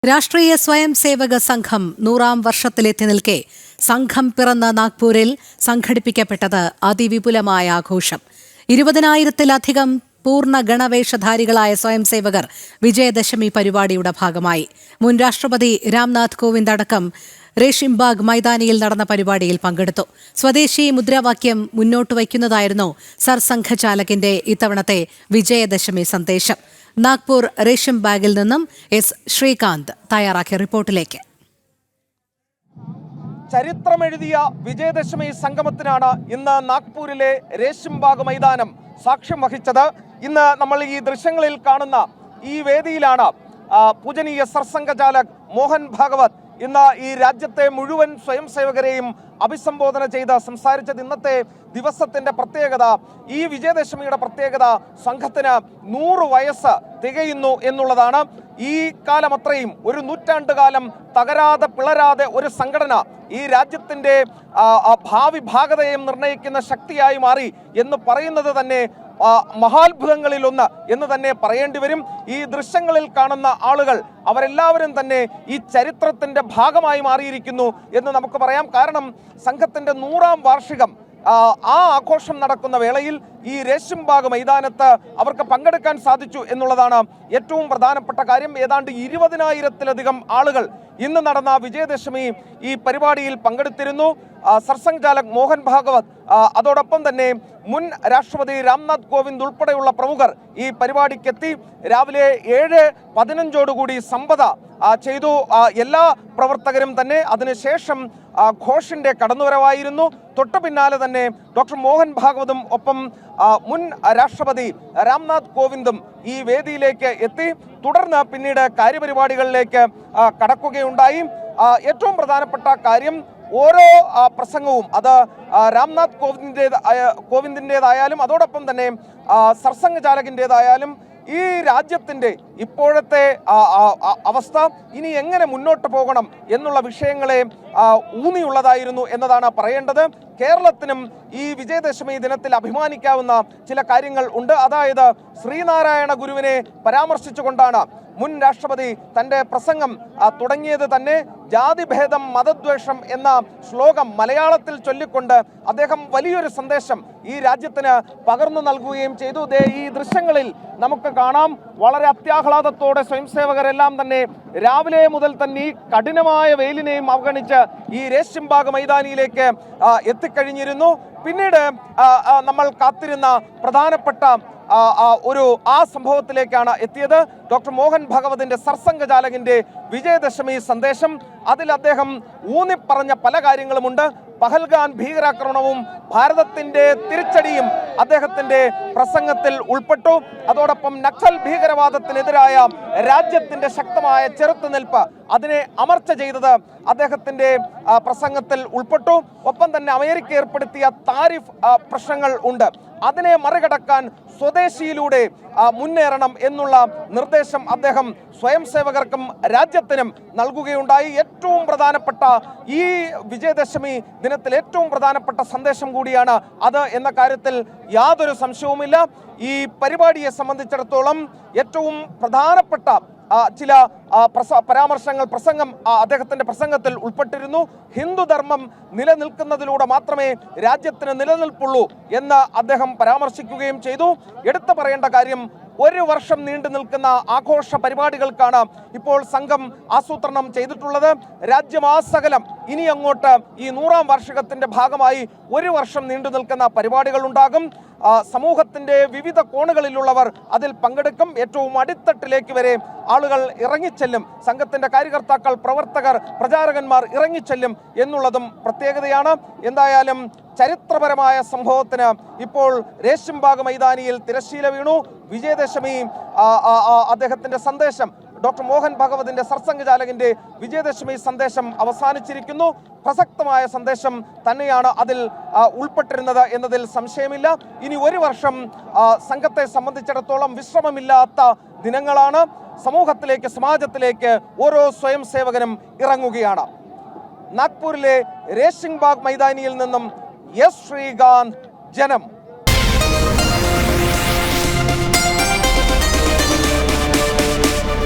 രാഷ്ട്രീയ സ്വയം സേവക സംഘം 100ാം വർഷത്തിലെത്തി നിൽക്കെ സംഘം പിറന്ന നാഗ്പൂരിൽ സംഘടിപ്പിക്കപ്പെട്ടത് അതിവിപുലമായ ആഘോഷം. 20,000-ത്തിലധികം പൂർണ്ണ ഗണവേഷധാരികളായ സ്വയംസേവകർ വിജയദശമി പരിപാടിയുടെ ഭാഗമായി. മുൻ രാഷ്ട്രപതി രാംനാഥ് കോവിന്ദ് അടക്കം റേഷിംബാഗ് മൈതാനിയിൽ നടന്ന പരിപാടിയിൽ പങ്കെടുത്തു. സ്വദേശി മുദ്രാവാക്യം മുന്നോട്ട് വയ്ക്കുന്നതായിരുന്നു സർസംഘചാലകിന്റെ ഇത്തവണത്തെ വിജയദശമി സന്ദേശം. നാഗ്പൂർ റേഷിംബാഗിൽ നിന്നും എസ് ശ്രീകാന്ത് തയ്യാറാക്കിയ റിപ്പോർട്ടിലേക്ക്. ചരിത്രമെഴുതിയ വിജയദശമി സംഗമത്തിനാണ് ഇന്ന് നാഗ്പൂരിലെ റേഷിംബാഗ് മൈതാനം സാക്ഷ്യം വഹിച്ചത്. ഇന്ന് നമ്മൾ ഈ ദൃശ്യങ്ങളിൽ കാണുന്ന ഈ വേദിയിലാണ് പൂജനീയ സർസംഘചാലക് മോഹൻ ഭാഗവത് ഇന്ന് ഈ രാജ്യത്തെ മുഴുവൻ സ്വയം സേവകരെയും അഭിസംബോധന ചെയ്ത് സംസാരിച്ചത്. ഇന്നത്തെ ദിവസത്തിന്റെ പ്രത്യേകത, ഈ വിജയദശമിയുടെ പ്രത്യേകത, സംഘത്തിന് 100 വയസ്സ് തികയുന്നു എന്നുള്ളതാണ്. ഈ കാലം അത്രയും ഒരു നൂറ്റാണ്ടുകാലം തകരാതെ പിളരാതെ ഒരു സംഘടന ഈ രാജ്യത്തിന്റെ ഭാവി ഭാഗതയും നിർണ്ണയിക്കുന്ന ശക്തിയായി മാറി എന്ന് പറയുന്നത് തന്നെ മഹാത്ഭുതങ്ങളിലൊന്ന് എന്ന് തന്നെ പറയേണ്ടി വരും. ഈ ദൃശ്യങ്ങളിൽ കാണുന്ന ആളുകൾ അവരെല്ലാവരും തന്നെ ഈ ചരിത്രത്തിന്റെ ഭാഗമായി മാറിയിരിക്കുന്നു എന്ന് നമുക്ക് പറയാം. കാരണം സംഘത്തിന്റെ 100ാം വാർഷികം ആ ആഘോഷം നടക്കുന്ന വേളയിൽ ഈ റേഷിംബാഗ് മൈതാനത്ത് അവർക്ക് പങ്കെടുക്കാൻ സാധിച്ചു എന്നുള്ളതാണ് ഏറ്റവും പ്രധാനപ്പെട്ട കാര്യം. ഏതാണ്ട് 20,000-ത്തിലധികം ആളുകൾ ഇന്ന് നടന്ന വിജയദശമി ഈ പരിപാടിയിൽ പങ്കെടുത്തിരുന്നു. സർസംഘചാലക് മോഹൻ ഭാഗവത്, അതോടൊപ്പം തന്നെ മുൻ രാഷ്ട്രപതി രാംനാഥ് കോവിന്ദ് ഉൾപ്പെടെയുള്ള പ്രമുഖർ ഈ പരിപാടിക്കെത്തി. രാവിലെ 7:15 സംപത ചെയ്തു എല്ലാ പ്രവർത്തകരും തന്നെ. അതിനുശേഷം ഘോഷിന്റെ കടന്നുവരവായിരുന്നു. തൊട്ടു പിന്നാലെ തന്നെ ഡോക്ടർ മോഹൻ ഭാഗവതും ഒപ്പം മുൻ രാഷ്ട്രപതി രാംനാഥ് കോവിന്ദും ഈ വേദിയിലേക്ക് എത്തി. തുടർന്ന് പിന്നീട് കാര്യപരിപാടികളിലേക്ക് കടക്കുകയുണ്ടായി. ഏറ്റവും പ്രധാനപ്പെട്ട കാര്യം, ഓരോ പ്രസംഗവും അത് രാംനാഥ് കോവിന്ദിൻ്റെതായാലും അതോടൊപ്പം തന്നെ സർസംഘചാലകിൻ്റെതായാലും ഈ രാജ്യത്തിൻ്റെ ഇപ്പോഴത്തെ അവസ്ഥ, ഇനി എങ്ങനെ മുന്നോട്ട് പോകണം എന്നുള്ള വിഷയങ്ങളെ ഊന്നിയുള്ളതായിരുന്നു എന്നതാണ് പറയേണ്ടത്. കേരളത്തിനും ഈ വിജയദശമി ദിനത്തിൽ അഭിമാനിക്കാവുന്ന ചില കാര്യങ്ങൾ ഉണ്ട്. അതായത് ശ്രീനാരായണ ഗുരുവിനെ പരാമർശിച്ചുകൊണ്ടാണ് മുൻ രാഷ്ട്രപതി തൻ്റെ പ്രസംഗം തുടങ്ങിയത് തന്നെ. ജാതിഭേദം മതദ്വേഷം എന്ന ശ്ലോകം മലയാളത്തിൽ ചൊല്ലിക്കൊണ്ട് അദ്ദേഹം വലിയൊരു സന്ദേശം ഈ രാജ്യത്തിന് പകർന്നു നൽകുകയും ചെയ്തു. ഈ ദൃശ്യങ്ങളിൽ നമുക്ക് കാണാം, വളരെ അത്യാഹ്ലാദത്തോടെ സ്വയംസേവകരെല്ലാം തന്നെ രാവിലെ മുതൽ തന്നെ ഈ കഠിനമായ വെയിലിനെയും അവഗണിച്ച് ഈ റേഷിംബാഗ് മൈതാനിയിലേക്ക് എത്തിക്കഴിഞ്ഞിരുന്നു. പിന്നീട് നമ്മൾ കാത്തിരുന്ന പ്രധാനപ്പെട്ട ആ സംഭവത്തിലേക്കാണ് എത്തിയത്. ഡോക്ടർ മോഹൻ ഭാഗവതിന്റെ സർസംഘചാലകിന്റെ വിജയദശമി സന്ദേശം. അതിൽ അദ്ദേഹം ഊന്നിപ്പറഞ്ഞ പല കാര്യങ്ങളുമുണ്ട്. പഹൽഗാം ഭീകരാക്രമണവും ഭാരതത്തിന്റെ തിരിച്ചടിയും അദ്ദേഹത്തിന്റെ പ്രസംഗത്തിൽ ഉൾപ്പെട്ടു. അതോടൊപ്പം നക്സൽ ഭീകരവാദത്തിനെതിരായ രാജ്യത്തിന്റെ ശക്തമായ ചെറുത്തുനിൽപ്പ്, അതിനെ അമർച്ച ചെയ്തത് അദ്ദേഹത്തിന്റെ പ്രസംഗത്തിൽ ഉൾപ്പെട്ടു. ഒപ്പം തന്നെ അമേരിക്ക ഏർപ്പെടുത്തിയ താരിഫ് പ്രശ്നങ്ങൾ ഉണ്ട്, അതിനെ മറികടക്കാൻ സ്വദേശിയിലൂടെ മുന്നേറണം എന്നുള്ള നിർദ്ദേശം അദ്ദേഹം സ്വയംസേവകർക്കും രാജ്യത്തിനും നൽകുകയുണ്ടായി. ഏറ്റവും പ്രധാനപ്പെട്ട ഈ വിജയദശമി ദിനത്തിൽ ഏറ്റവും പ്രധാനപ്പെട്ട സന്ദേശം കൂടിയാണ് അത് എന്ന കാര്യത്തിൽ യാതൊരു സംശയവുമില്ല. ഈ പരിപാടിയെ സംബന്ധിച്ചിടത്തോളം ഏറ്റവും പ്രധാനപ്പെട്ട ചില പ്രസംഗം അദ്ദേഹത്തിന്റെ പ്രസംഗത്തിൽ ഉൾപ്പെട്ടിരുന്നു. ഹിന്ദുധർമ്മം നിലനിൽക്കുന്നതിലൂടെ മാത്രമേ രാജ്യത്തിന് നിലനിൽപ്പുള്ളൂ എന്ന് അദ്ദേഹം പരാമർശിക്കുകയും ചെയ്തു. എടുത്തു പറയേണ്ട കാര്യം, 1 വർഷം നീണ്ടു നിൽക്കുന്ന ആഘോഷ പരിപാടികൾക്കാണ് ഇപ്പോൾ സംഘം ആസൂത്രണം ചെയ്തിട്ടുള്ളത്. രാജ്യമാസകലം ഇനി അങ്ങോട്ട് ഈ 100ാം വാർഷികത്തിന്റെ ഭാഗമായി 1 വർഷം നീണ്ടു നിൽക്കുന്ന പരിപാടികൾ ഉണ്ടാകും. സമൂഹത്തിന്റെ വിവിധ കോണുകളിലുള്ളവർ അതിൽ പങ്കെടുക്കും. ഏറ്റവും അടിത്തട്ടിലേക്ക് വരെ ആളുകൾ ഇറങ്ങിച്ചെല്ലും. സംഘത്തിന്റെ കാര്യകർത്താക്കൾ, പ്രവർത്തകർ, പ്രചാരകന്മാർ ഇറങ്ങിച്ചെല്ലും എന്നുള്ളതും പ്രത്യേകതയാണ്. എന്തായാലും ചരിത്രപരമായ സംഭവത്തിന് ഇപ്പോൾ റേഷിംബാഗ് മൈതാനിയിൽ തിരശ്ശീല വീണു. വിജയദശമി അദ്ദേഹത്തിന്റെ സന്ദേശം, ഡോക്ടർ മോഹൻ ഭാഗവതിന്റെ സർസംഘചാലകിന്റെ വിജയദശമി സന്ദേശം അവസാനിച്ചിരിക്കുന്നു. പ്രസക്തമായ സന്ദേശം തന്നെയാണ് അതിൽ ഉൾപ്പെട്ടിരുന്നത് എന്നതിൽ സംശയമില്ല. ഇനി 1 വർഷം സംഘത്തെ സംബന്ധിച്ചിടത്തോളം വിശ്രമമില്ലാത്ത ദിനങ്ങളാണ്. സമൂഹത്തിലേക്ക്, സമാജത്തിലേക്ക് ഓരോ സ്വയം സേവകനും ഇറങ്ങുകയാണ്. നാഗ്പൂരിലെ റേഷിംബാഗ് മൈതാനിയിൽ നിന്നും എസ് ശ്രീകാന്ത്, ജനം.